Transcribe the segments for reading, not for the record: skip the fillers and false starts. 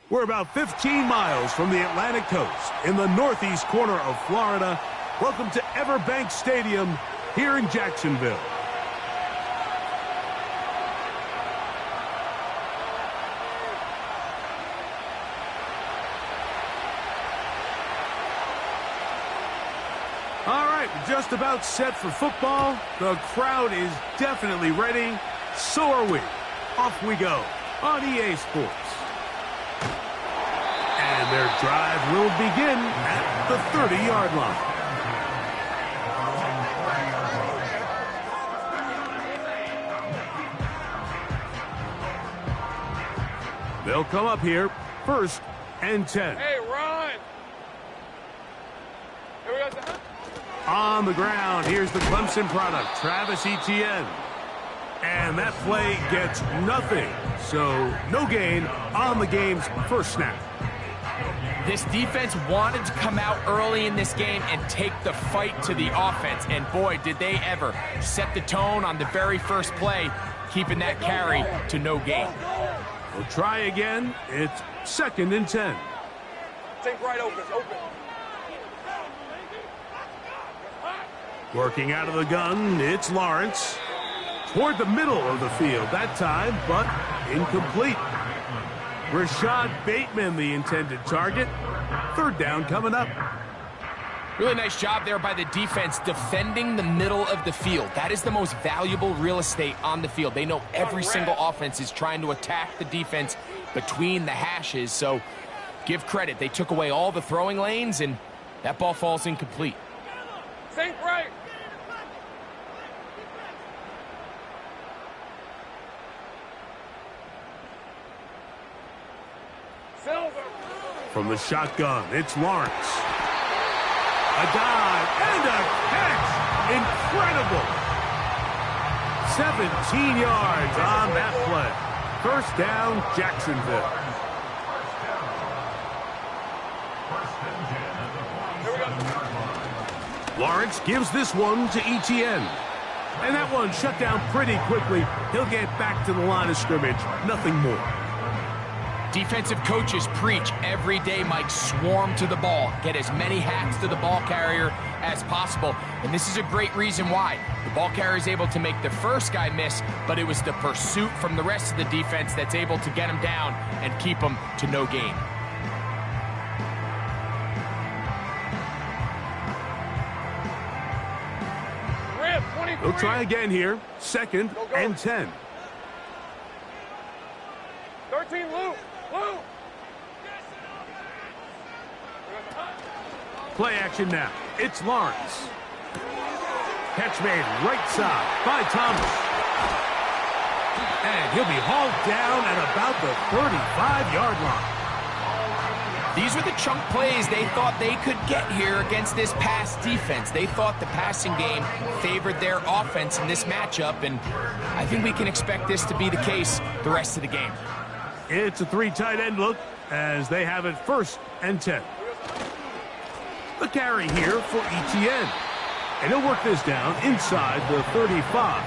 We're about 15 miles from the Atlantic coast in the northeast corner of Florida. Welcome to Everbank Stadium here in Jacksonville. All right, just about set for football. The crowd is definitely ready. So are we. Off we go on EA Sports. And their drive will begin at the 30-yard line. They'll come up here, 1st and 10. Hey, run! Here we go. On the ground, here's the Clemson product, Travis Etienne. And that play gets nothing. So no gain on the game's first snap. This defense wanted to come out early in this game and take the fight to the offense. And boy, did they ever set the tone on the very first play, keeping that carry to no gain. We'll try again. It's 2nd and 10. Take right, open. Working out of the gun, it's Lawrence. Toward the middle of the field that time, but incomplete. Rashad Bateman, the intended target. 3rd down coming up. Really nice job there by the defense defending the middle of the field. That is the most valuable real estate on the field. They know every single offense is trying to attack the defense between the hashes, so give credit. They took away all the throwing lanes, and that ball falls incomplete. Think right. From the shotgun, it's Lawrence. A dive and a catch. Incredible. 17 yards on that play. 1st down, Jacksonville. Lawrence gives this one to Etienne. And that one shut down pretty quickly. He'll get back to the line of scrimmage. Nothing more. Defensive coaches preach every day, Mike, swarm to the ball. Get as many hacks to the ball carrier as possible. And this is a great reason why. The ball carrier is able to make the first guy miss, but it was the pursuit from the rest of the defense that's able to get him down and keep him to no gain. They'll try again here. 2nd and 10. 13, Lou. Play action now. It's Lawrence. Catch made right side by Thomas. And he'll be hauled down at about the 35-yard line. These were the chunk plays they thought they could get here against this pass defense. They thought the passing game favored their offense in this matchup, and I think we can expect this to be the case the rest of the game. It's a 3 tight end look as they have it 1st and 10. The carry here for Etienne. And he'll work this down inside the 35.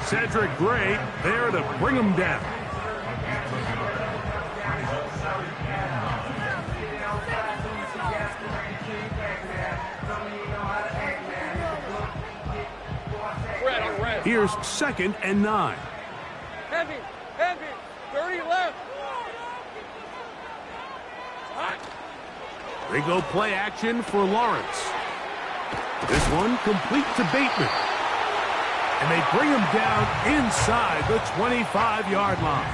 Cedric Gray there to bring him down. Here's 2nd and 9. Heavy. 30 left. They go play action for Lawrence. This one complete to Bateman. And they bring him down inside the 25-yard line.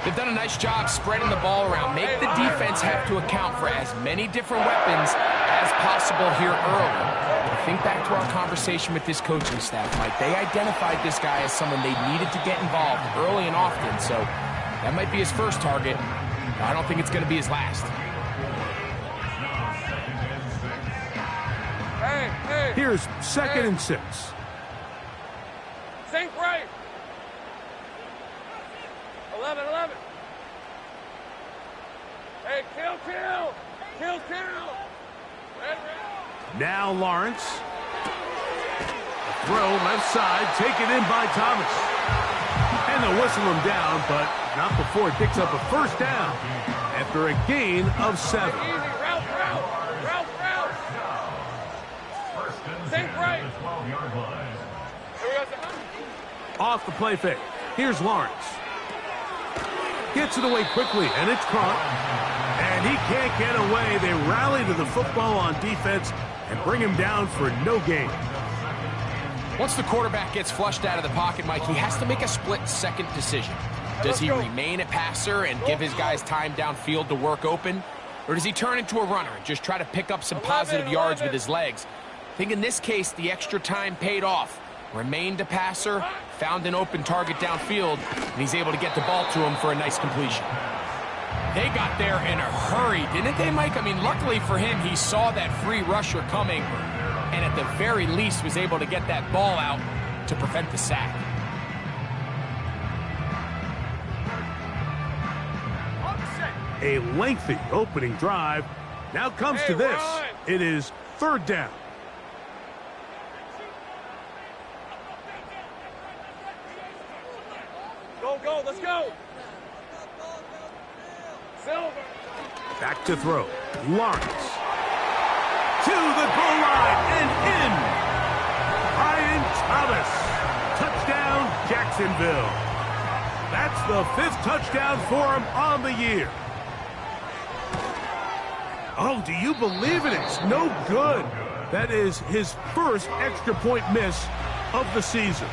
They've done a nice job spreading the ball around. Make the defense have to account for as many different weapons as possible here early. Think back to our conversation with this coaching staff, Mike. They identified this guy as someone they needed to get involved early and often, so that might be his first target. I don't think it's going to be his last. Hey. Here's 2nd and 6. Think right. 11. Hey, kill. Now Lawrence. A throw left side, taken in by Thomas. And they'll whistle him down, but not before it picks up a first down after a gain of 7. Easy, route. Think right. Here we go. Off the play fake. Here's Lawrence. Gets it away quickly, and it's caught. And he can't get away. They rally to the football on defense and bring him down for no gain. Once the quarterback gets flushed out of the pocket, Mike, he has to make a split-second decision. Does he remain a passer and give his guys time downfield to work open? Or does he turn into a runner and just try to pick up some positive yards with his legs? I think in this case, the extra time paid off. Remained a passer, found an open target downfield, and he's able to get the ball to him for a nice completion. They got there in a hurry, didn't they, Mike? I mean, luckily for him, he saw that free rusher coming, and at the very least was able to get that ball out to prevent the sack. A lengthy opening drive. Now comes to this. It is 3rd down. Go, let's go. Silver. Back to throw. Lawrence. To the goal line and in. Brian Thomas. Touchdown, Jacksonville. That's the 5th touchdown for him on the year. Oh, do you believe it? It's no good. That is his first extra point miss of the season.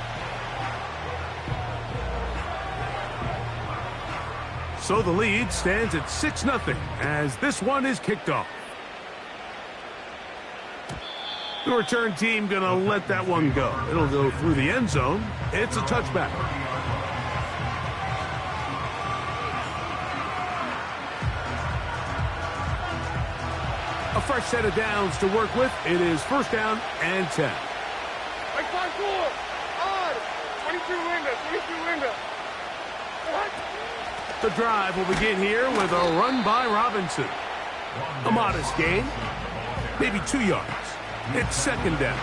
So the lead stands at 6-0 as this one is kicked off. The return team going to let that one go. It'll go through the end zone. It's a touchback. A fresh set of downs to work with. It is 1st down and 10. Like 5-4. Odd. 22 window. The drive will begin here with a run by Robinson. A modest gain, maybe 2 yards. It's 2nd down.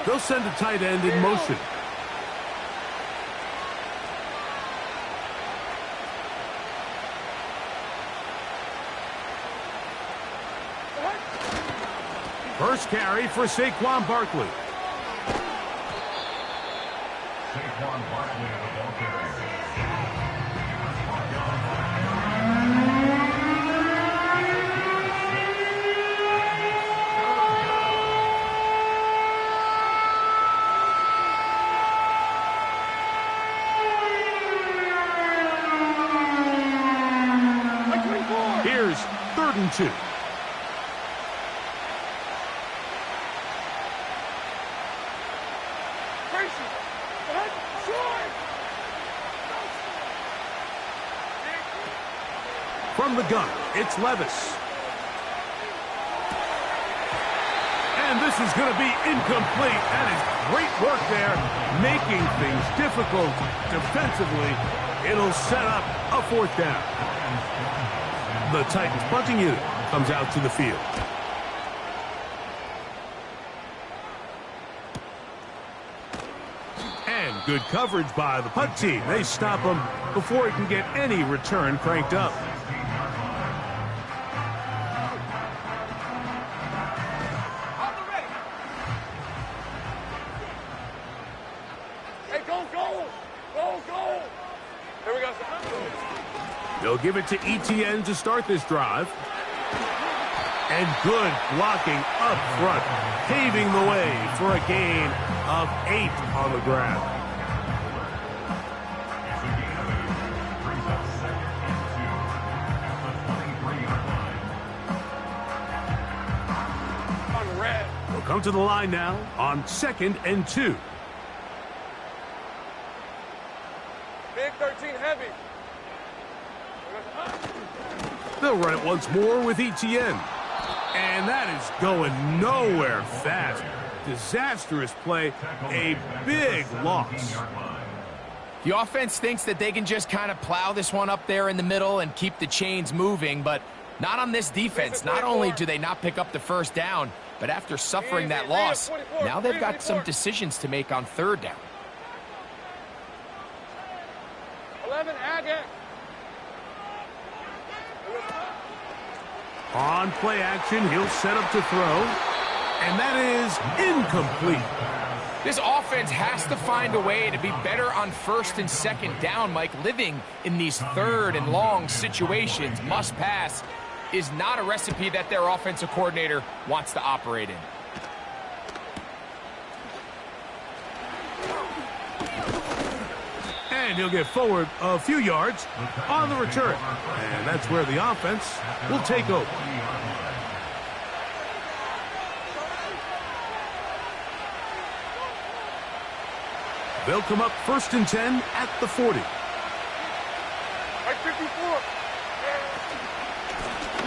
They'll send a tight end in motion. First carry for Saquon Barkley. Saquon Barkley on the ball carrier. Here's 3rd and 2. From the gun, it's Levis. And this is going to be incomplete. That is great work there, making things difficult defensively. It'll set up a 4th down. The Titans punting unit comes out to the field. And good coverage by the punt team. They stop him before he can get any return cranked up. They'll give it to ETN to start this drive. And good blocking up front, paving the way for a gain of 8 on the ground. They'll come to the line now on 2nd and 2. Big 13 heavy. They'll run it once more with ETN. And that is going nowhere fast. disastrous play, a big loss. The offense thinks that they can just kind of plow this one up there in the middle and keep the chains moving, but not on this defense. Not only do they not pick up the first down, but after suffering that loss, now they've got some decisions to make on third down. 11, Agate. On play action, he'll set up to throw, and that is incomplete. This offense has to find a way to be better on first and second down, Mike. Living in these third and long situations, must pass, is not a recipe that their offensive coordinator wants to operate in. And he'll get forward a few yards on the return. And that's where the offense will take over. They'll come up 1st and 10 at the 40. Right 54.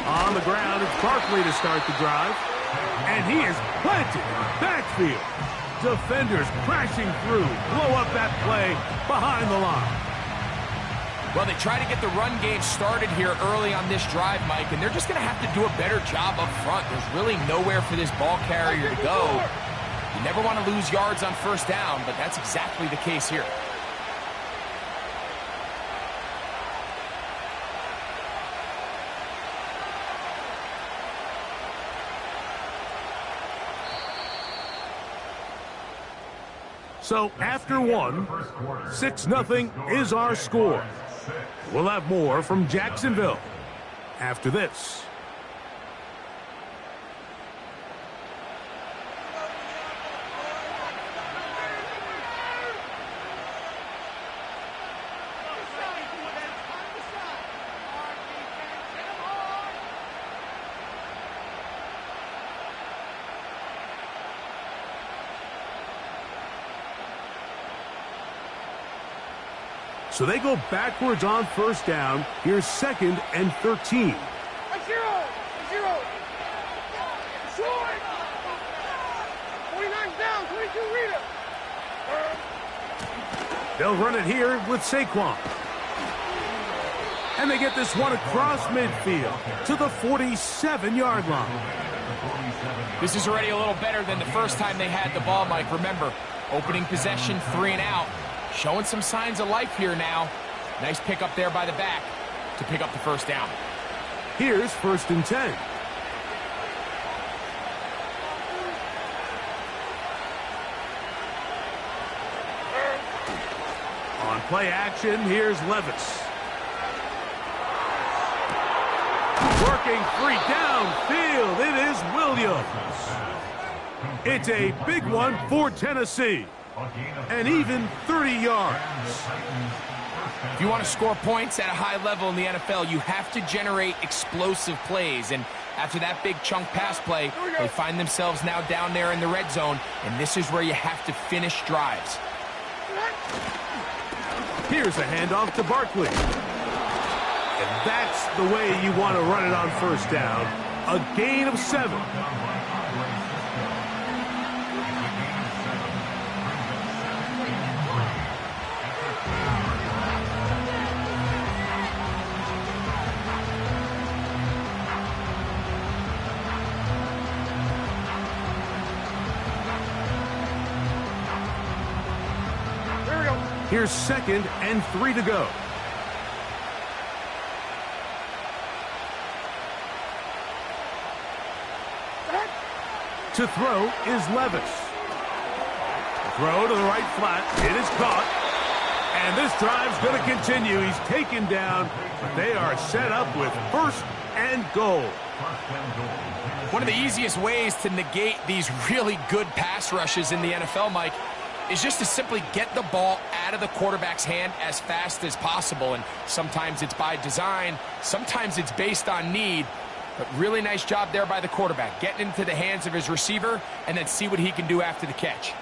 On the ground, it's Barkley to start the drive. And he is planted in the backfield. Defenders crashing through, blow up that play behind the line. Well, they try to get the run game started here early on this drive, Mike, and they're just going to have to do a better job up front. There's really nowhere for this ball carrier to go. You never want to lose yards on first down, but that's exactly the case here. So after one, 6-0 is our score. We'll have more from Jacksonville after this. So they go backwards on first down. Here's 2nd and 13. 0. Short. 49's down. 22 Rita. They'll run it here with Saquon. And they get this one across midfield to the 47-yard line. This is already a little better than the first time they had the ball, Mike. Remember, opening possession, 3 and out. Showing some signs of life here now. Nice pick up there by the back to pick up the first down. Here's 1st and 10. On play action, here's Levis. Working free downfield, it is Williams. It's a big one for Tennessee. And even 30 yards. If you want to score points at a high level in the NFL, you have to generate explosive plays. And after that big chunk pass play, they find themselves now down there in the red zone. And this is where you have to finish drives. Here's a handoff to Barkley. And that's the way you want to run it on first down. A gain of 7. Here's 2nd and 3 to go. To throw is Levis. Throw to the right flat. It is caught. And this drive's going to continue. He's taken down, but they are set up with 1st and goal. One of the easiest ways to negate these really good pass rushes in the NFL, Mike, is just to simply get the ball out of the quarterback's hand as fast as possible. And sometimes it's by design, sometimes it's based on need. But really nice job there by the quarterback, getting into the hands of his receiver and then see what he can do after the catch.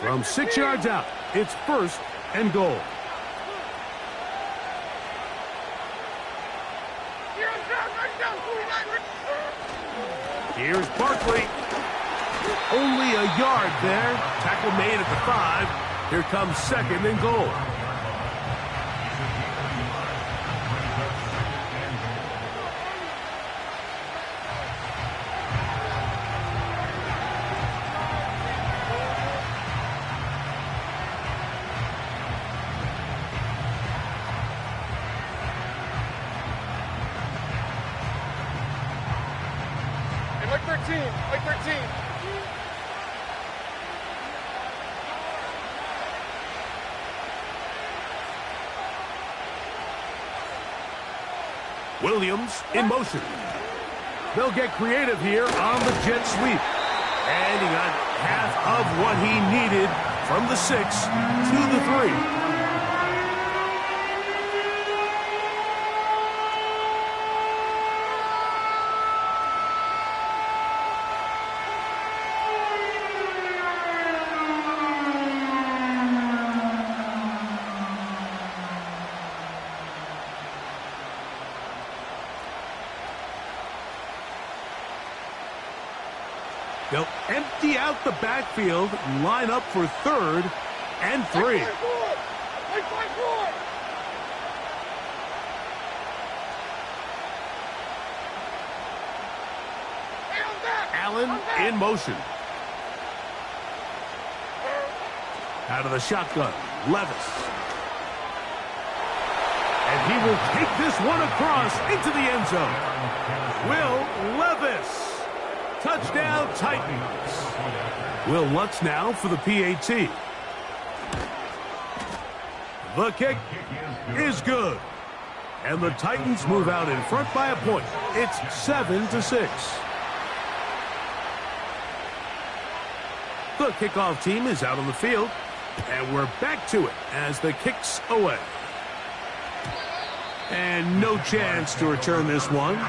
From 6 yards out, it's 1st and goal. Here's Barkley. Only a yard there. Tackle made at the 5. Here comes 2nd and goal. Like 13. Like 13. Williams in motion. They'll get creative here on the jet sweep. And he got half of what he needed from the 6 to the 3. They'll empty out the backfield, line up for 3rd and 3. Allen in motion. Out of the shotgun, Levis. And he will take this one across into the end zone. Will Levis. Touchdown, Titans. Will Lutz now for the PAT. The kick is good. And the Titans move out in front by a point. It's 7-6. The kickoff team is out on the field. And we're back to it as the kick's away. And no chance to return this one.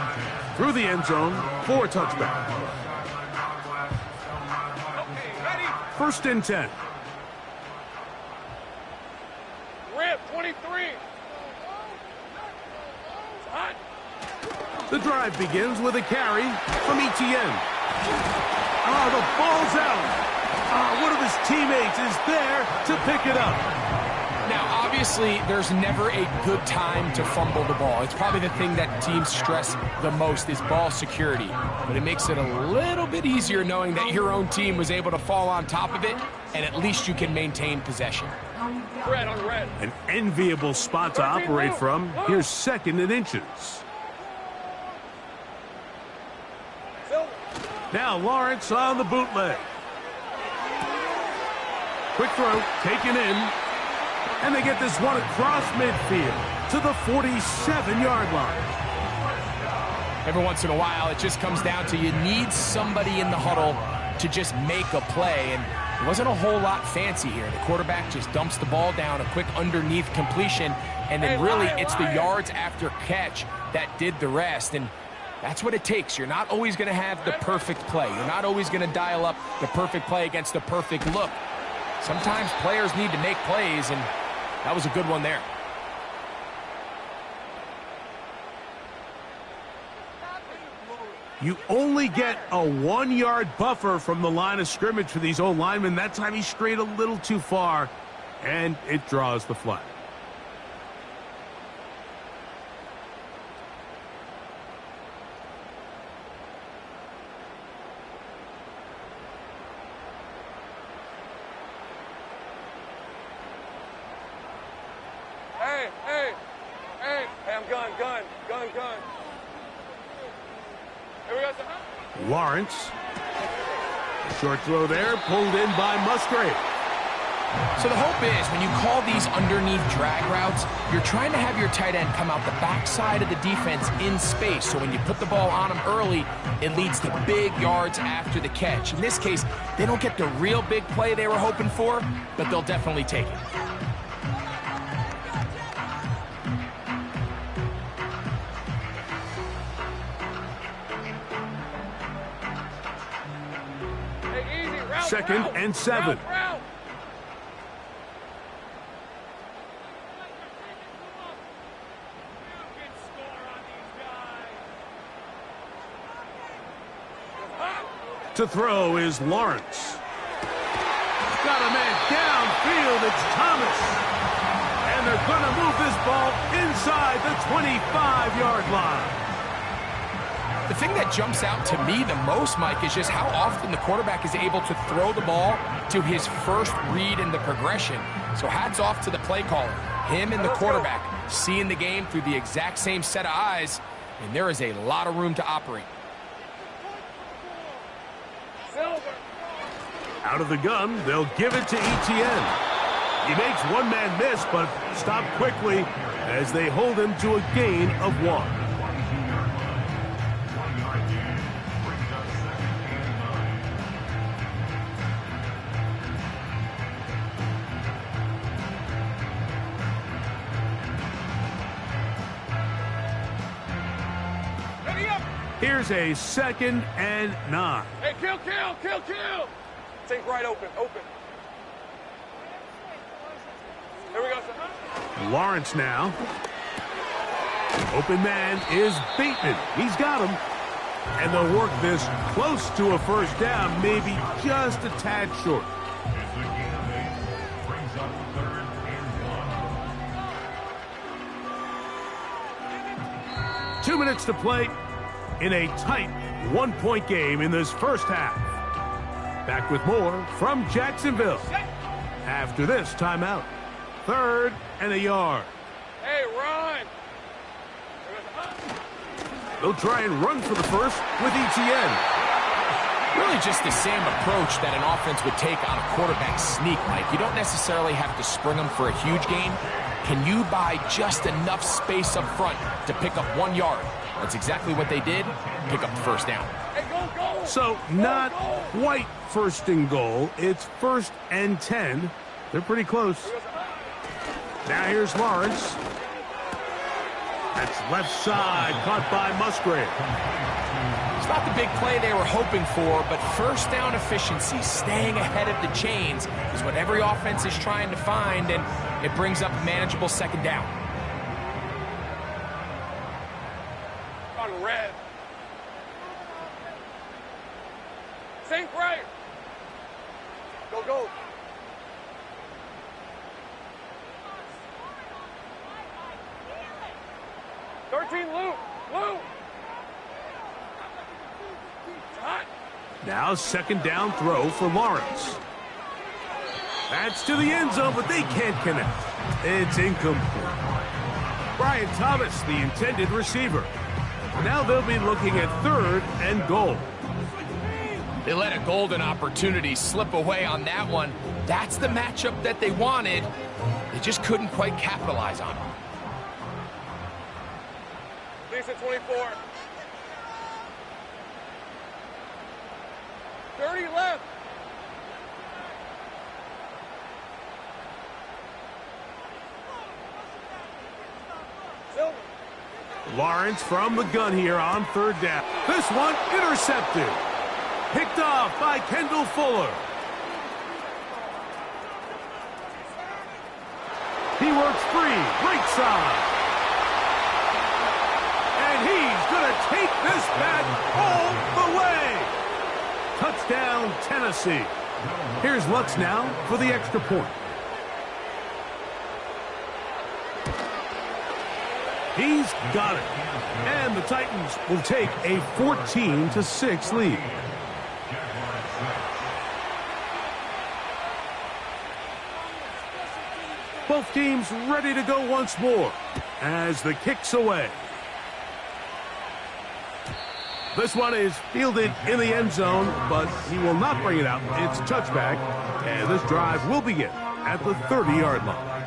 Through the end zone for a touchback. 1st and 10. Rip, 23. Hot. The drive begins with a carry from Etienne. The ball's out. One of his teammates is there to pick it up. Now, obviously, there's never a good time to fumble the ball. It's probably the thing that teams stress the most is ball security. But it makes it a little bit easier knowing that your own team was able to fall on top of it, and at least you can maintain possession. Red on red. An enviable spot to operate from. Here's 2nd and inches. Now Lawrence on the bootleg. Quick throw, taken in. And they get this one across midfield to the 47-yard line. Every once in a while, it just comes down to you need somebody in the huddle to just make a play. And it wasn't a whole lot fancy here. The quarterback just dumps the ball down, a quick underneath completion, and then really it's the yards after catch that did the rest. And that's what it takes. You're not always going to have the perfect play. You're not always going to dial up the perfect play against the perfect look. Sometimes players need to make plays, and that was a good one there. You only get a 1-yard buffer from the line of scrimmage for these old linemen. That time he strayed a little too far, and it draws the flag. Hey, I'm gun. Here we go. Lawrence. Short throw there, pulled in by Musgrave. So the hope is when you call these underneath drag routes, you're trying to have your tight end come out the backside of the defense in space. So when you put the ball on him early, it leads to big yards after the catch. In this case, they don't get the real big play they were hoping for, but they'll definitely take it. Second and 7. Route. To throw is Lawrence. Got a man downfield. It's Thomas. And they're going to move this ball inside the 25-yard line. The thing that jumps out to me the most, Mike, is just how often the quarterback is able to throw the ball to his first read in the progression. So hats off to the play caller. Him and the quarterback seeing the game through the exact same set of eyes, and there is a lot of room to operate. Out of the gun, they'll give it to Etienne. He makes one man miss, but stopped quickly as they hold him to a gain of 1. Here's a 2nd and 9. Hey, kill! Take right open. Here we go, sir. Lawrence now. Open man is Bateman. He's got him. And they'll work this close to a first down, maybe just a tad short. Brings up 3rd and 1. 2 minutes to play in a tight 1-point game in this first half. Back with more from Jacksonville after this timeout. 3rd and a yard. Hey, run! They'll try and run for the first with Etienne. Really just the same approach that an offense would take on a quarterback sneak, Mike. You don't necessarily have to spring them for a huge gain. Can you buy just enough space up front to pick up 1 yard? That's exactly what they did. Pick up the first down. Hey, go! So not quite 1st and goal. It's 1st and 10. They're pretty close. Now here's Lawrence. That's left side, caught by Musgrave. It's not the big play they were hoping for, but first down efficiency, staying ahead of the chains, is what every offense is trying to find, and it brings up a manageable 2nd down. On red. Sink right. Go. 13, Lou. Hot. Now 2nd down throw for Lawrence. That's to the end zone, but they can't connect. It's incomplete. Brian Thomas, the intended receiver. Now they'll be looking at 3rd and goal. They let a golden opportunity slip away on that one. That's the matchup that they wanted. They just couldn't quite capitalize on it. Lisa 24. 30 left. Silver. Lawrence from the gun here on 3rd down. This one intercepted. Picked off by Kendall Fuller. He works free, right side. And he's going to take this back all the way. Touchdown, Tennessee. Here's Lutz now for the extra point. He's got it. And the Titans will take a 14-6 lead. Both teams ready to go once more as the kick's away. This one is fielded in the end zone, but he will not bring it out. It's a touchback, and this drive will begin at the 30-yard line.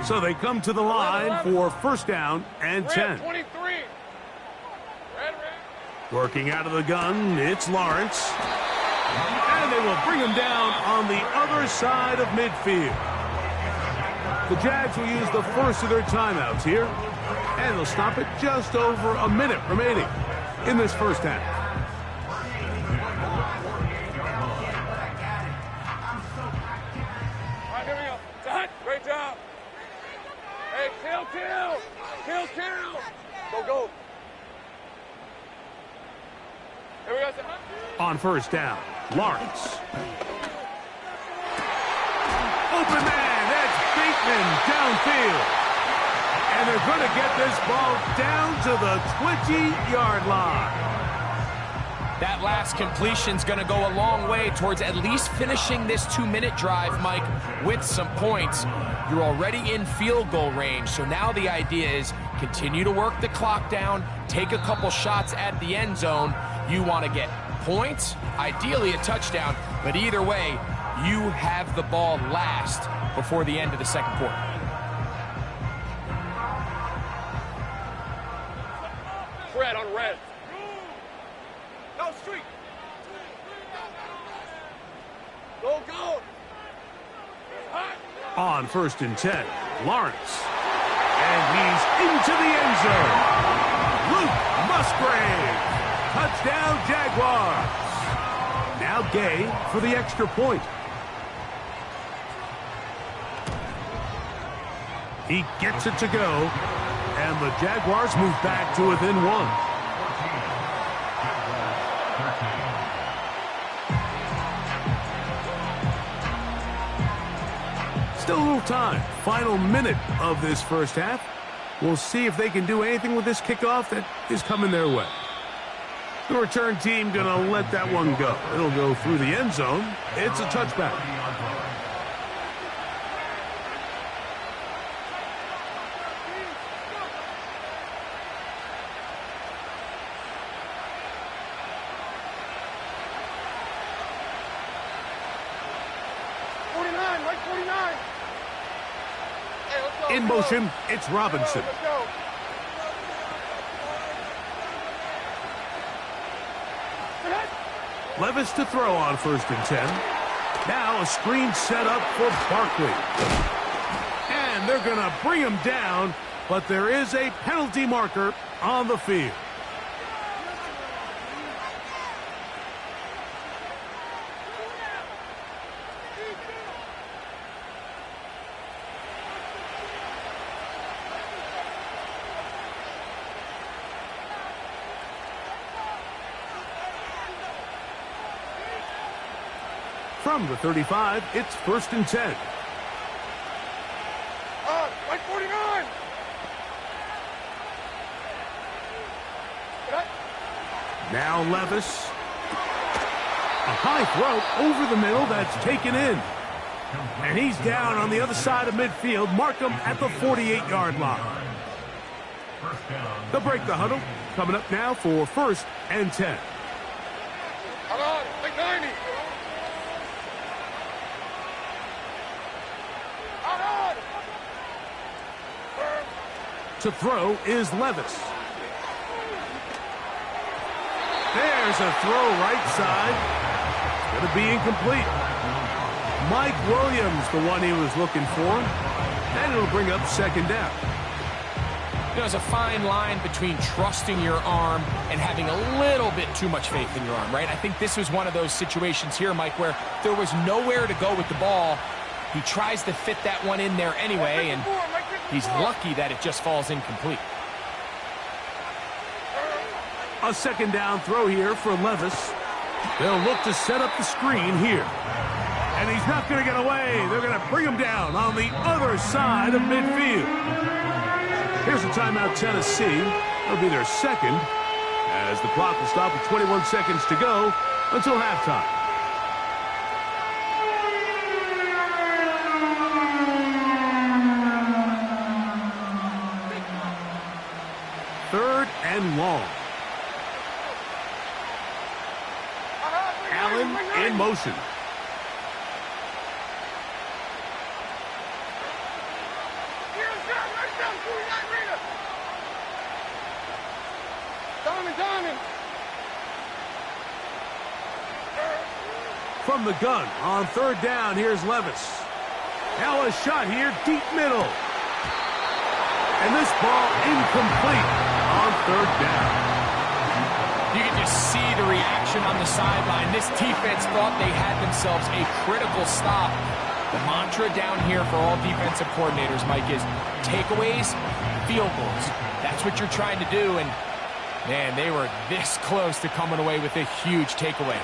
So they come to the line for 1st down and 10. 23. Red. Working out of the gun, it's Lawrence. And they will bring him down on the other side of midfield. The Jags will use the first of their timeouts here, and they'll stop it just over a minute remaining in this first half. All right, here we go. Done. Great job. Hey, kill. Go. Here we go, sir. On first down, Lawrence. Open man, that's Bateman downfield. And they're going to get this ball down to the 20-yard line. That last completion's going to go a long way towards at least finishing this 2-minute drive, Mike, with some points. You're already in field goal range, so now the idea is continue to work the clock down, take a couple shots at the end zone. You want to get points, ideally a touchdown, but either way, you have the ball last before the end of the second quarter. Fred on red. No, street. Go, go. On first and 10, Lawrence. And he's into the end zone. Luke Musgrave. Touchdown, Jaguars. Now Gay for the extra point. He gets it to go. And the Jaguars move back to within one. Still a little time. Final minute of this first half. We'll see if they can do anything with this kickoff that is coming their way. The return team going to let that one go. It'll go through the end zone. It's a touchback. In motion, it's Robinson. Let's go. Levis to throw on first and 10. Now a screen set up for Barkley. And they're going to bring him down, but there is a penalty marker on the field. From the 35, it's first and 10. Right 49. Now Levis. A high throw over the middle that's taken in. And he's down on the other side of midfield. Mark him at the 48-yard line. They'll break the huddle. Coming up now for first and 10. Hold on, big 90. To throw is Levis. There's a throw right side. It's going to be incomplete. Mike Williams, the one he was looking for. And it'll bring up second down. There's a fine line between trusting your arm and having a little bit too much faith in your arm, right? I think this was one of those situations here, Mike, where there was nowhere to go with the ball. He tries to fit that one in there anyway, and he's lucky that it just falls incomplete. A second down throw here for Levis. They'll look to set up the screen here. And he's not going to get away. They're going to bring him down on the other side of midfield. Here's a timeout, Tennessee. It'll be their second, as the clock will stop with 21 seconds to go until halftime. Third and long. Allen in motion. From the gun on third down, here's Levis. Now a shot here, deep middle. And this ball incomplete on third down. You can just see the reaction on the sideline. This defense thought they had themselves a critical stop. The mantra down here for all defensive coordinators, Mike, is takeaways, field goals. That's what you're trying to do, and Man, they were this close to coming away with a huge takeaway.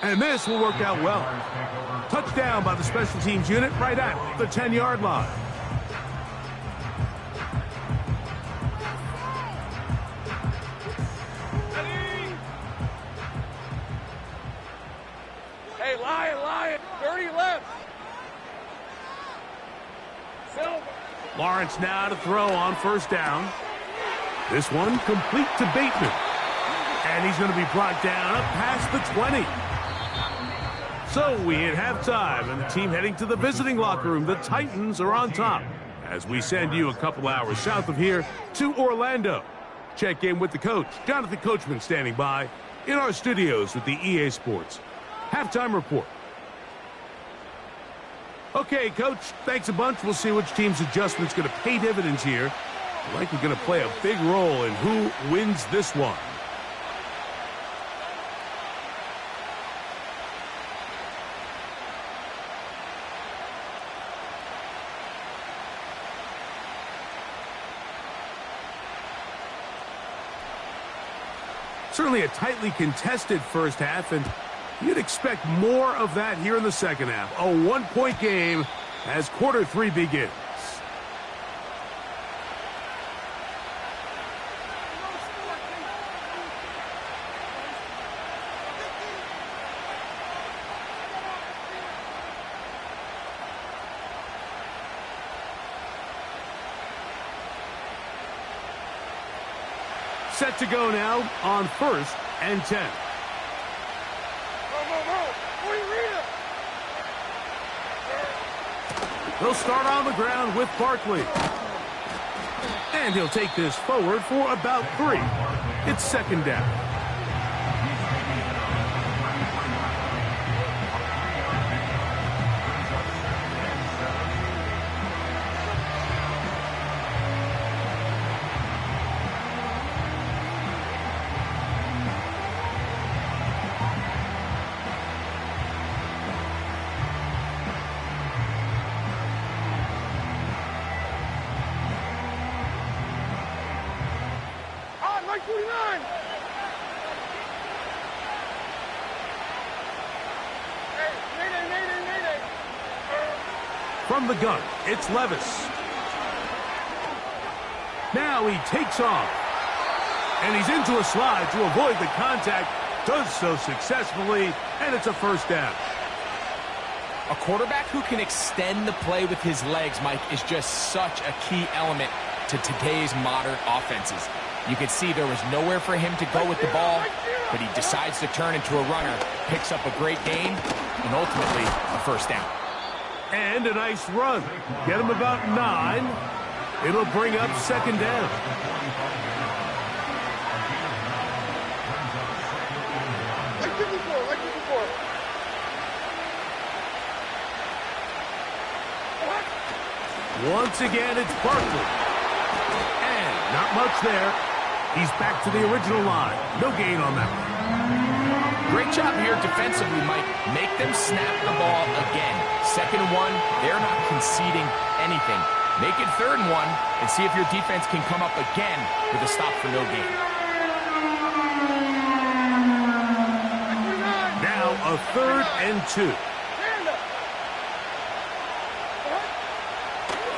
And this will work out well. Touchdown by the special teams unit right at the 10-yard line. Hey, Lion, 30 left. Silver. Lawrence now to throw on first down. This one complete to Bateman. And he's going to be brought down up past the 20. So we hit halftime, and the team heading to the visiting locker room. The Titans are on top as we send you a couple hours south of here to Orlando. Check in with the coach, Jonathan Coachman, standing by in our studios with the EA Sports Halftime Report. Okay, Coach, thanks a bunch. We'll see which team's adjustment's going to pay dividends here. Likely going to play a big role in who wins this one. Certainly a tightly contested first half, and you'd expect more of that here in the second half. A one-point game as quarter three begins. Set to go now on 1st and 10. They'll start on the ground with Barkley. And he'll take this forward for about 3. It's second down. From the gun, it's Levis. Now he takes off. And he's into a slide to avoid the contact. Does so successfully, and it's a first down. A quarterback who can extend the play with his legs, Mike, is just such a key element to today's modern offenses. You can see there was nowhere for him to go with the ball, but he decides to turn into a runner, picks up a great gain, and ultimately a first down. And a nice run. Get him about 9. It'll bring up second down. Like before. Once again, it's Barkley. And not much there. He's back to the original line. No gain on that one. Great job here defensively, Mike. Make them snap the ball again. 2nd and 1, they're not conceding anything. Make it 3rd and 1 and see if your defense can come up again with a stop for no gain. Now a 3rd and 2.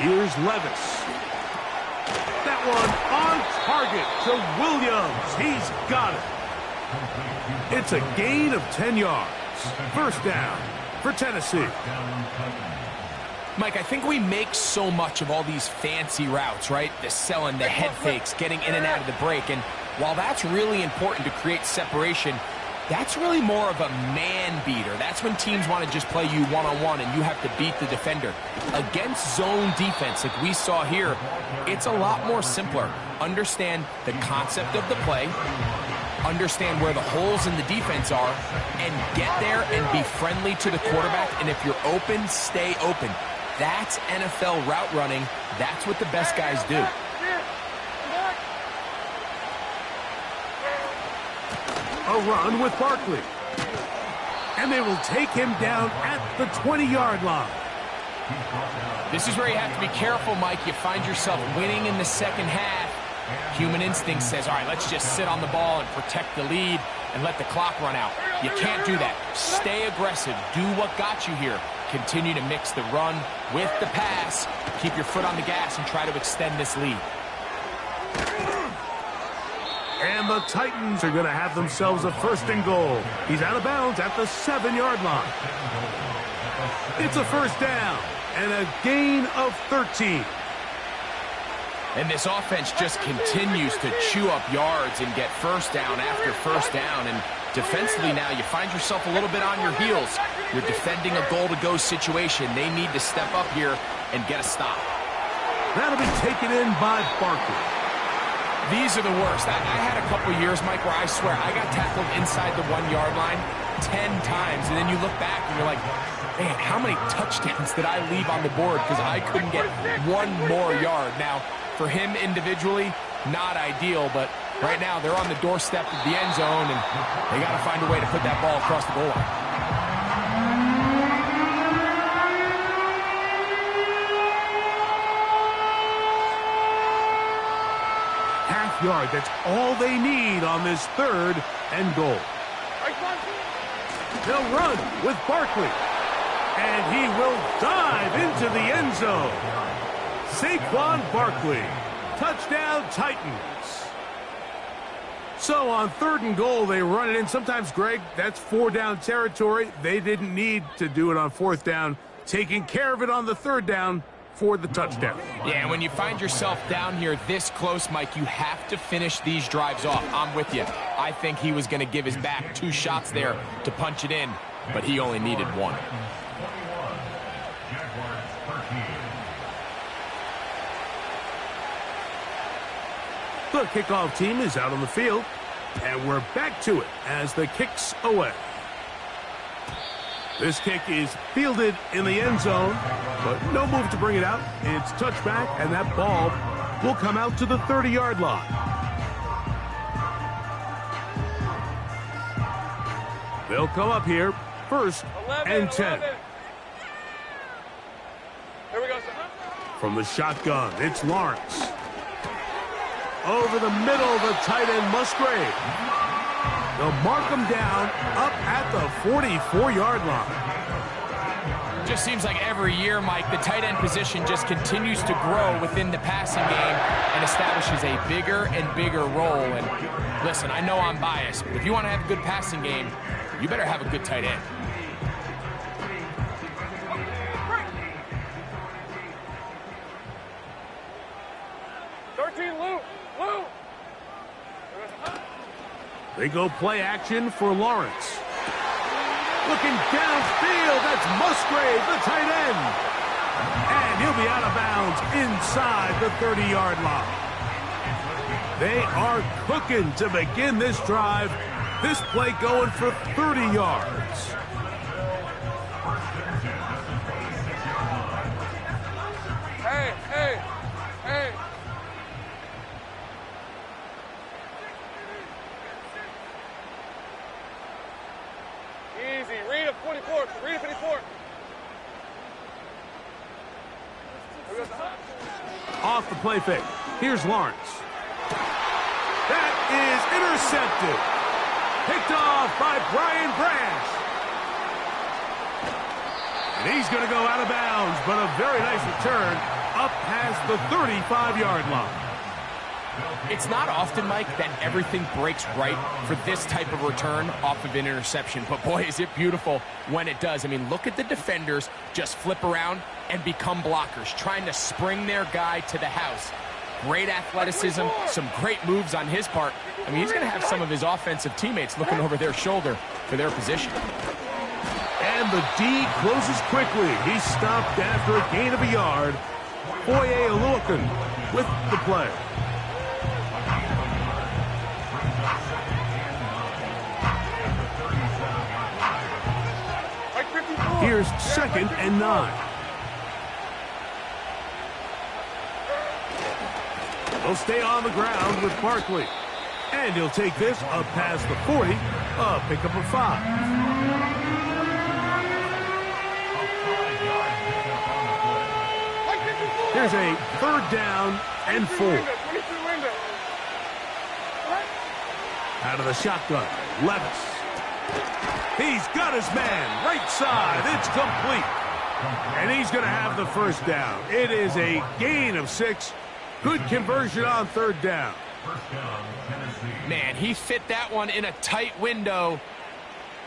Here's Levis. That one on target to Williams. He's got it. It's a gain of 10 yards. First down for Tennessee. Mike, I think we make so much of all these fancy routes, right? The selling, the head fakes, getting in and out of the break. And while that's really important to create separation, that's really more of a man beater. That's when teams want to just play you one-on-one and you have to beat the defender. Against zone defense like we saw here, it's a lot more simpler. Understand the concept of the play, understand where the holes in the defense are, and get there and be friendly to the quarterback. And if you're open, stay open. That's NFL route running. That's what the best guys do. A run with Barkley. And they will take him down at the 20-yard line. This is where you have to be careful, Mike. You find yourself winning in the second half. Human instinct says, all right, let's just sit on the ball and protect the lead and let the clock run out. You can't do that. Stay aggressive. Do what got you here. Continue to mix the run with the pass. Keep your foot on the gas and try to extend this lead. And the Titans are going to have themselves a 1st and goal. He's out of bounds at the 7-yard line. It's a 1st down and a gain of 13. And this offense just continues to chew up yards and get 1st down after 1st down. And defensively now, you find yourself a little bit on your heels. You're defending a goal-to-go situation. They need to step up here and get a stop. That'll be taken in by Barkley. These are the worst. I had a couple years, Mike, where I swear I got tackled inside the 1-yard line 10 times. And then you look back and you're like, man, how many touchdowns did I leave on the board because I couldn't get one more yard? Now, for him individually, not ideal, but right now they're on the doorstep of the end zone, and they got to find a way to put that ball across the goal line. Half yard, that's all they need on this 3rd and goal. They'll run with Barkley, and he will dive into the end zone. Saquon Barkley, touchdown Titans. So on 3rd and goal, they run it in. Sometimes, Greg, that's 4-down territory. They didn't need to do it on 4th down, taking care of it on the 3rd down for the touchdown. Yeah, and when you find yourself down here this close, Mike, you have to finish these drives off. I'm with you. I think he was going to give his back 2 shots there to punch it in, but he only needed 1. The kickoff team is out on the field, and we're back to it as the kick's away. This kick is fielded in the end zone, but no move to bring it out. It's touchback, and that ball will come out to the 30-yard line. They'll come up here, 1st and 10. Here we go, sir. From the shotgun, it's Lawrence. Over the middle, the tight end Musgrave. They'll mark him down up at the 44-yard line. Just seems like every year, Mike, the tight end position just continues to grow within the passing game and establishes a bigger and bigger role. And listen, I know I'm biased, but if you want to have a good passing game, you better have a good tight end. They go play action for Lawrence. Looking downfield, that's Musgrave, the tight end. And he'll be out of bounds inside the 30-yard line. They are cooking to begin this drive. This play going for 30 yards. Hey, hey, hey. Easy. Read a 44. Read a 54. Off the play fake. Here's Lawrence. That is intercepted. Picked off by Brian Branch. And he's going to go out of bounds, but a very nice return up past the 35-yard line. It's not often, Mike, that everything breaks right for this type of return off of an interception. But, boy, is it beautiful when it does. I mean, look at the defenders just flip around and become blockers, trying to spring their guy to the house. Great athleticism, some great moves on his part. I mean, he's going to have some of his offensive teammates looking over their shoulder for their position. And the D closes quickly. He's stopped after a gain of a yard. Foye Aluakin with the play. Here's 2nd and 9. He'll stay on the ground with Barkley. And he'll take this up past the 40, a pickup of 5. Here's a 3rd down and 4. 22 window. Out of the shotgun, Levis. He's got his man, right side. It's complete. And he's going to have the 1st down. It is a gain of 6. Good conversion on 3rd down. Man, he fit that one in a tight window.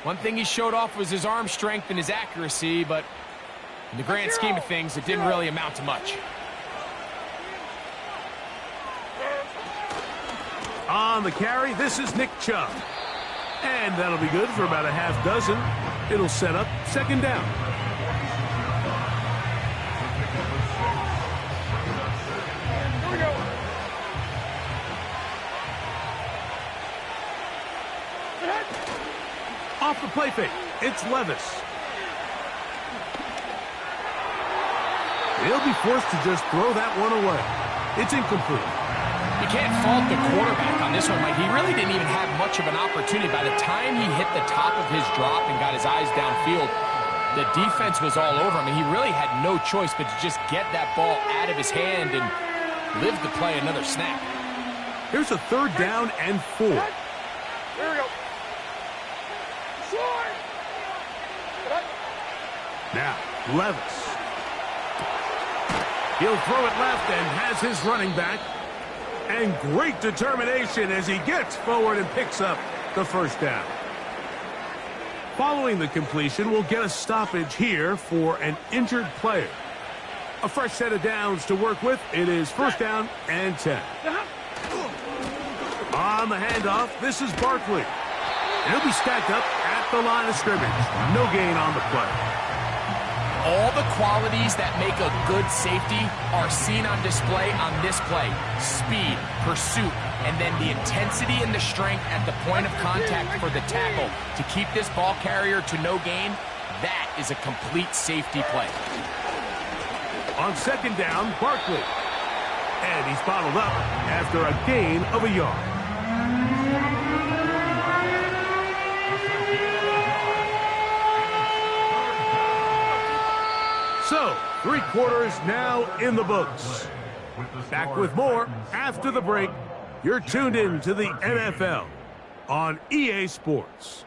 One thing he showed off was his arm strength and his accuracy, but in the grand scheme of things, it didn't really amount to much. On the carry, this is Nick Chubb. And that'll be good for about a half dozen. It'll set up 2nd down. Here we go. Off the play fake, it's Levis. He'll be forced to just throw that one away. It's incomplete. You can't fault the quarterback on this one, Mike. He really didn't even have much of an opportunity. By the time he hit the top of his drop and got his eyes downfield, the defense was all over him, and he really had no choice but to just get that ball out of his hand and live to play another snap. Here's a 3rd down and 4. Here we go. Short. Now, Levis. He'll throw it left and has his running back. And great determination as he gets forward and picks up the 1st down. Following the completion, we'll get a stoppage here for an injured player. A fresh set of downs to work with. It is 1st down and 10. On the handoff, this is Barkley. And he'll be stacked up at the line of scrimmage. No gain on the play. All the qualities that make a good safety are seen on display on this play. Speed, pursuit, and then the intensity and the strength at the point of contact for the tackle to keep this ball carrier to no gain. That is a complete safety play. On 2nd down, Barkley. And he's bottled up after a gain of a yard. So, 3 quarters now in the books. Back with more after the break. You're tuned in to the NFL on EA Sports.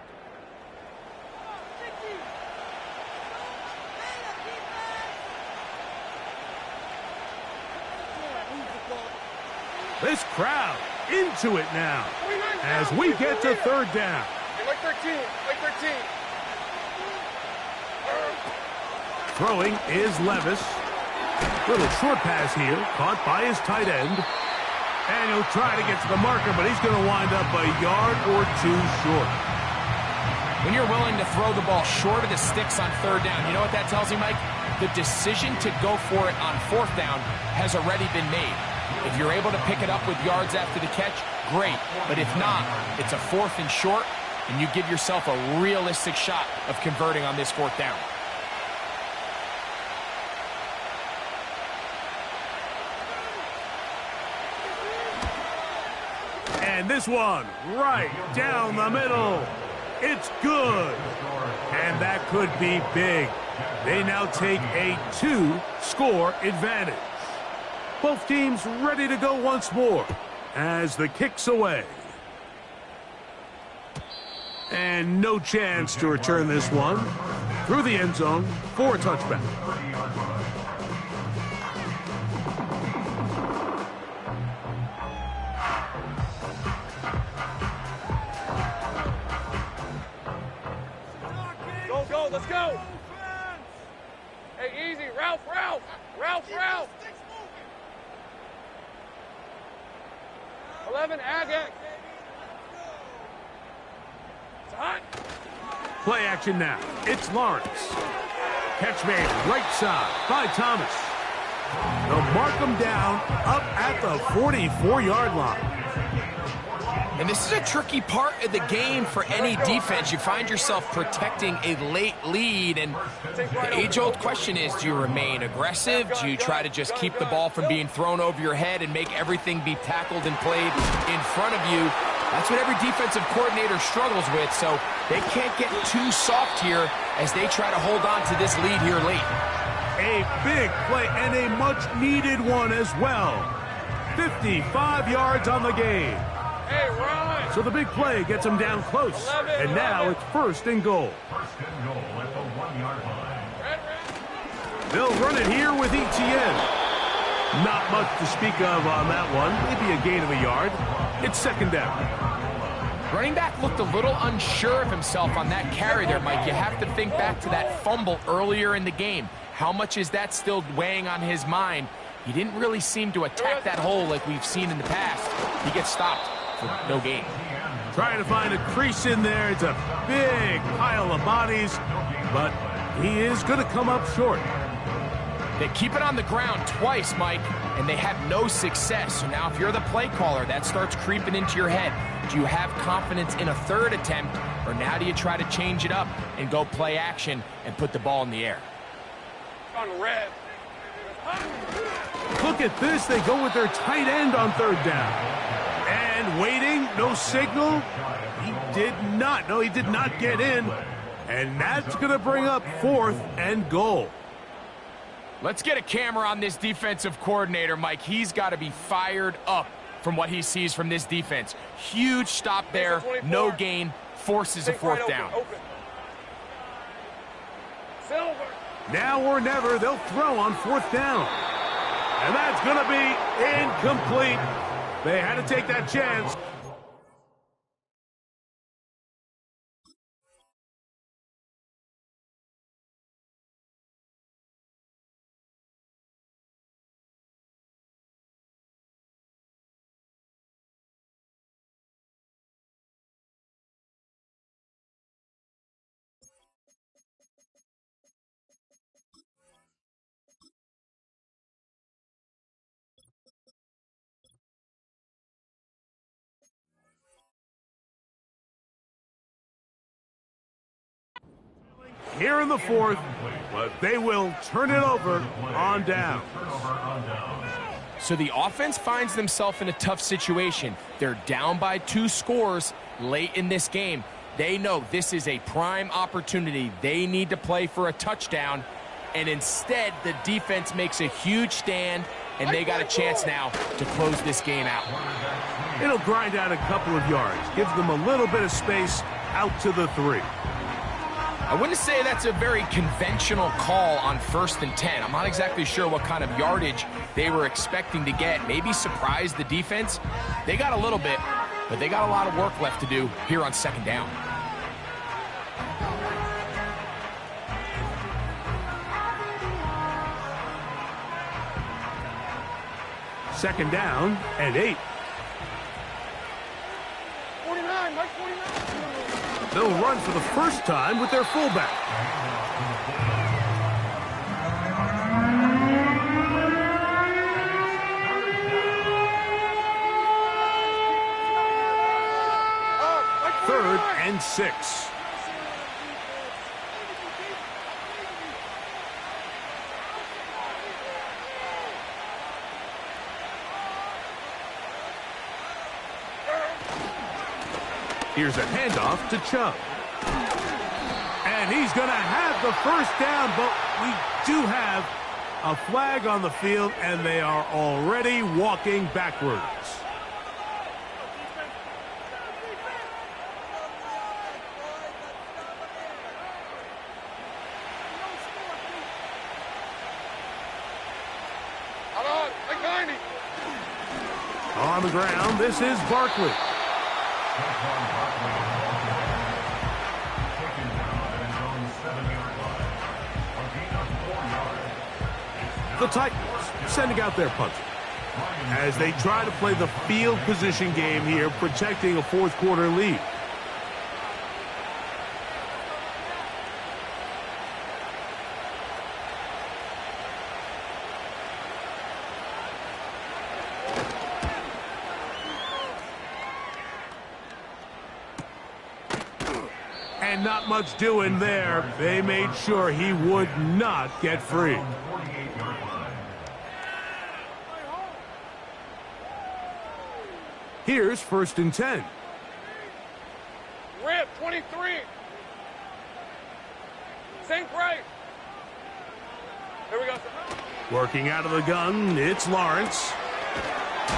This crowd into it now as we get to 3rd down. Like 13. Like 13. Throwing is Levis. Little short pass here, caught by his tight end. And he'll try to get to the marker, but he's going to wind up a yard or 2 short. When you're willing to throw the ball short of the sticks on 3rd down, you know what that tells you, Mike? The decision to go for it on 4th down has already been made. If you're able to pick it up with yards after the catch, great. But if not, it's a 4th and short, and you give yourself a realistic shot of converting on this 4th down. And this one right down the middle. It's good. And that could be big. They now take a 2-score advantage. Both teams ready to go once more as the kick's away. And no chance to return this one through the end zone for a touchback. Go, let's go. Hey, easy. Ralph. 11, Ag. It's hot. Play action now. It's Lawrence. Catch made right side by Thomas. They'll mark him down up at the 44-yard line. And this is a tricky part of the game for any defense. You find yourself protecting a late lead, and the age-old question is, do you remain aggressive? Do you try to just keep the ball from being thrown over your head and make everything be tackled and played in front of you? That's what every defensive coordinator struggles with, so they can't get too soft here as they try to hold on to this lead here late. A big play and a much-needed one as well. 55 yards on the game. Hey, run! So the big play gets them down close. And now it's 1st and goal. First and goal at the 1-yard line. Red. They'll run it here with ETN. Not much to speak of on that one. Maybe a gain of a yard. It's 2nd down. Running back looked a little unsure of himself on that carry there, Mike. You have to think back to that fumble earlier in the game. How much is that still weighing on his mind? He didn't really seem to attack that hole like we've seen in the past. He gets stopped for no gain. Trying to find a crease in there. It's a big pile of bodies, but he is going to come up short. They keep it on the ground twice, Mike, and they have no success. So now if you're the play caller, that starts creeping into your head. Do you have confidence in a 3rd attempt, or now do you try to change it up and go play action and put the ball in the air? On red. Look at this. They go with their tight end on 3rd down. And waiting, no signal. He did not. No, he did not get in. And that's going to bring up 4th and goal. Let's get a camera on this defensive coordinator, Mike. He's got to be fired up from what he sees from this defense. Huge stop there, no gain, forces a 4th down. Open. Silver. Now or never, they'll throw on 4th down. And that's going to be incomplete. They had to take that chance. Here in the 4th, but they will turn it over on down. So the offense finds themselves in a tough situation. They're down by 2 scores late in this game. They know this is a prime opportunity. They need to play for a touchdown, and instead the defense makes a huge stand, and they got a chance now to close this game out. It'll grind out a couple of yards, gives them a little bit of space out to the 3. I wouldn't say that's a very conventional call on 1st and 10. I'm not exactly sure what kind of yardage they were expecting to get. Maybe surprise the defense. They got a little bit, but they got a lot of work left to do here on 2nd down. Second down and 8. 49, Mike 49. They'll run for the first time with their fullback. Third and 6. Here's a handoff to Chubb. And he's going to have the 1st down, but we do have a flag on the field, and they are already walking backwards. On the ground, this is Barkley. The Titans sending out their punter as they try to play the field position game here, protecting a 4th quarter lead. And not much doing there. They made sure he would not get free. Here's 1st and 10. Rip, 23. Sink right. Here we go. Working out of the gun, it's Lawrence.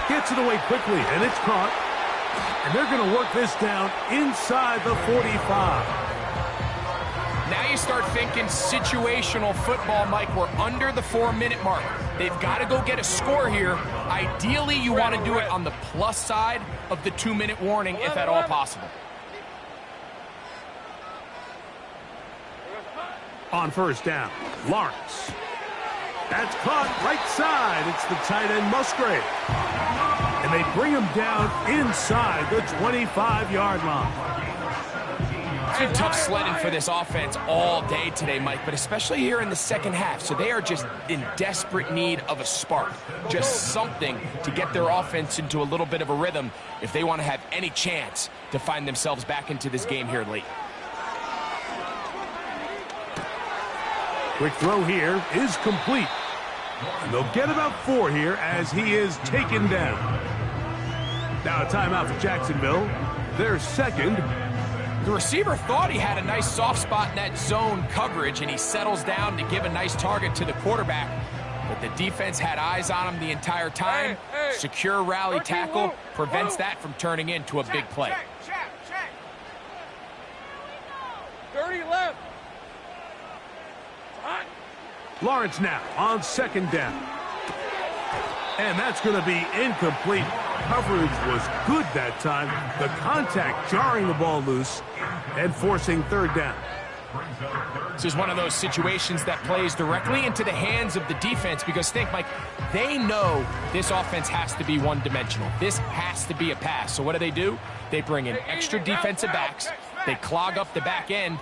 Gets it away quickly, and it's caught. And they're going to work this down inside the 45. Now you start thinking situational football, Mike. We're under the 4-minute mark. They've got to go get a score here. Ideally, you want to do it on the plus side of the 2-minute warning, if at all possible. On first down, Lawrence. That's caught right side. It's the tight end Musgrave. And they bring him down inside the 25-yard line. It's been tough sledding for this offense all day today, Mike, but especially here in the second half. So they are just in desperate need of a spark, just something to get their offense into a little bit of a rhythm if they want to have any chance to find themselves back into this game here late. Quick throw here is complete. And they'll get about 4 here as he is taken down. Now a timeout for Jacksonville. Their second. The receiver thought he had a nice soft spot in that zone coverage, and he settles down to give a nice target to the quarterback. But the defense had eyes on him the entire time. Secure rally tackle prevents that from turning into a big play. Check. 30 left. Hot. Lawrence now on second down. And that's going to be incomplete. Coverage was good that time. The contact jarring the ball loose and forcing third down. This is one of those situations that plays directly into the hands of the defense because think, Mike, they know this offense has to be one-dimensional. This has to be a pass. So what do? They bring in extra defensive backs. They clog up the back end.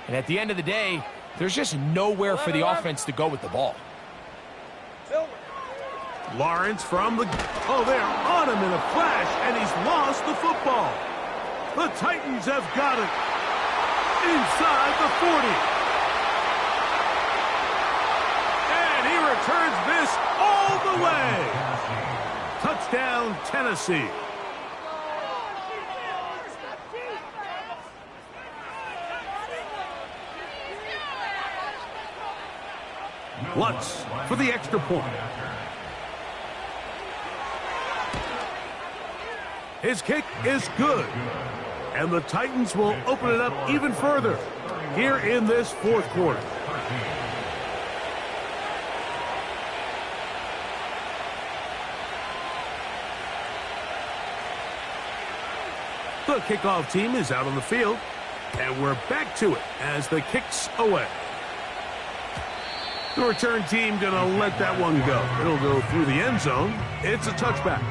And at the end of the day, there's just nowhere for the offense to go with the ball. Lawrence from the... Oh, they're on him in a flash, and he's lost the football. The Titans have got it inside the 40. And he returns this all the way. Touchdown, Tennessee. Lutz for the extra point. His kick is good. And the Titans will open it up even further here in this fourth quarter. The kickoff team is out on the field. And we're back to it as the kick's away. The return team going to let that one go. It'll go through the end zone. It's a touchback.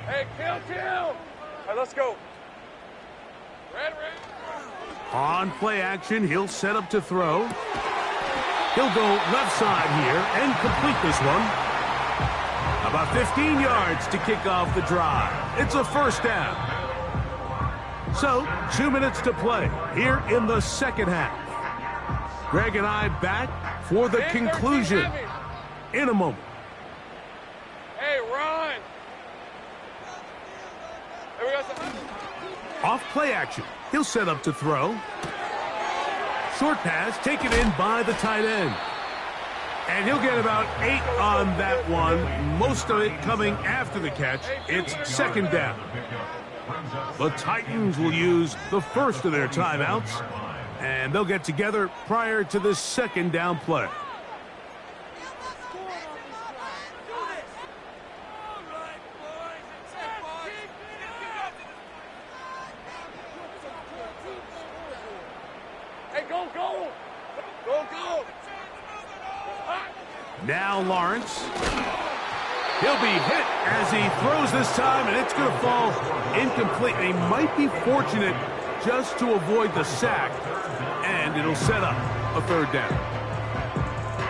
Hey, kill. All right, let's go. Red. On play action, he'll set up to throw. He'll go left side here and complete this one. About 15 yards to kick off the drive. It's a first down. So, 2 minutes to play here in the second half. Greg and I back for the conclusion in a moment. Hey, run. There we go. Off play action. He'll set up to throw. Short pass taken in by the tight end. And he'll get about 8 on that one. Most of it coming after the catch. It's second down. The Titans will use the first of their timeouts. And they'll get together prior to this second down play. Hey, go. Now Lawrence. He'll be hit as he throws this time, and it's going to fall incomplete. He might be fortunate just to avoid the sack, and it'll set up a third down.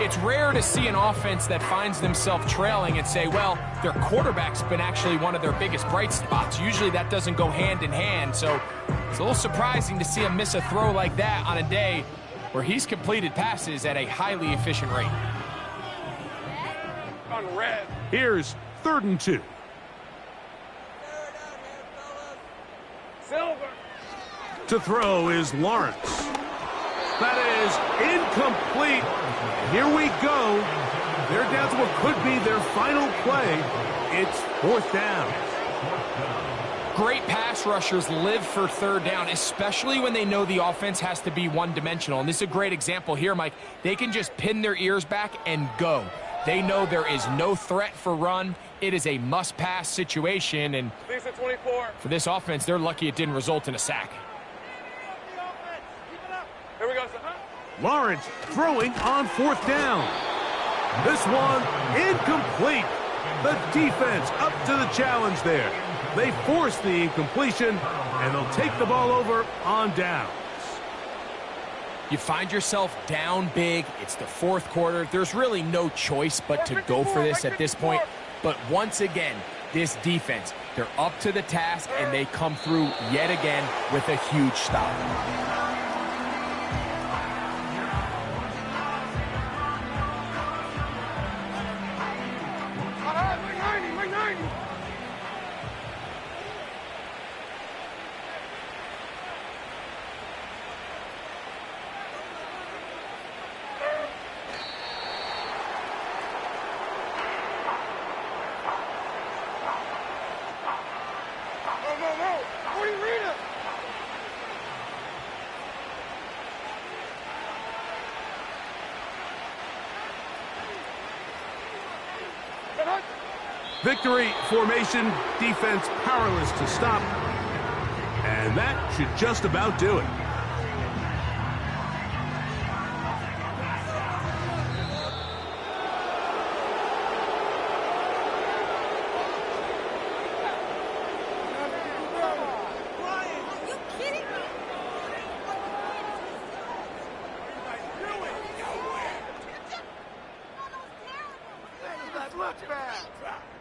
It's rare to see an offense that finds themselves trailing and say, well, their quarterback's been actually one of their biggest bright spots. Usually that doesn't go hand in hand, so it's a little surprising to see him miss a throw like that on a day where he's completed passes at a highly efficient rate. On red. Here's 3rd and 2. Silver. To throw is Lawrence. That is incomplete. Here we go. They're down to what could be their final play. It's 4th down. Great pass rushers live for 3rd down, especially when they know the offense has to be one-dimensional. And this is a great example here, Mike. They can just pin their ears back and go. They know there is no threat for run. It is a must-pass situation. And for this offense, they're lucky it didn't result in a sack. Here we go. Lawrence throwing on 4th down. This one incomplete. The defense up to the challenge there. They force the incompletion, and they'll take the ball over on downs. You find yourself down big. It's the 4th quarter. There's really no choice but to go for this at this point. But once again, this defense, they're up to the task, and they come through yet again with a huge stop. Victory formation, defense powerless to stop. And that should just about do it. Look, man.